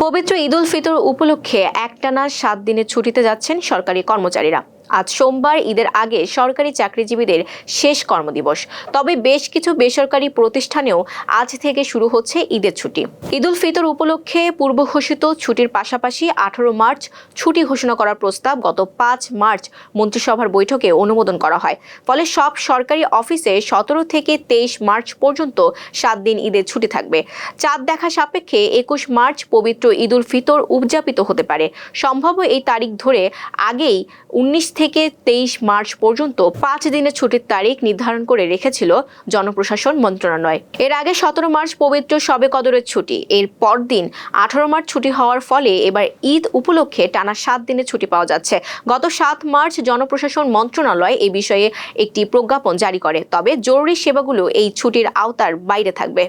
পবিত্র ঈদ উল ফিতর উপলক্ষে একটানা 7 দিনের ছুটিতে যাচ্ছেন সরকারি কর্মচারীরা। আজ সোমবার ঈদের আগে সরকারি চাকরিজীবীদের শেষ কর্মদিবস। তবে বেশ কিছু বেসরকারি প্রতিষ্ঠানেও আজ থেকে শুরু হচ্ছে ঈদের ছুটি। ঈদ উল ফিতর উপলক্ষে পূর্ব ঘোষিত ছুটির পাশাপাশি 18 মার্চ ছুটি ঘোষণা করার প্রস্তাব গত 5 মার্চ মন্ত্রিসভার বৈঠকে অনুমোদন করা হয়। ফলে সব সরকারি অফিসে 17 থেকে 23 মার্চ পর্যন্ত 7 দিন ঈদের ছুটি থাকবে। চাঁদ দেখা সাপেক্ষে 21 মার্চ পবিত্র ঈদ উল ফিতর উদযাপিত হতে পারে। সম্ভাব্য এই তারিখ ধরে আগেই 19 থেকে 23 মার্চ পর্যন্ত 5 দিনের ছুটির তারিখ নির্ধারণ করে রেখেছিল জনপ্রশাসন মন্ত্রণালয়। এর আগে 17 মার্চ পবিত্র শবে কদরের ছুটি, এর পরদিন 18 মার্চ ছুটি হওয়ার ফলে এবার ঈদ উপলক্ষে টানা 7 দিনের ছুটি পাওয়া যাচ্ছে। গত 7 মার্চ জনপ্রশাসন মন্ত্রণালয় এই বিষয়ে একটি প্রজ্ঞাপন জারি করে। তবে জরুরি সেবাগুলো এই ছুটির আওতার বাইরে থাকবে।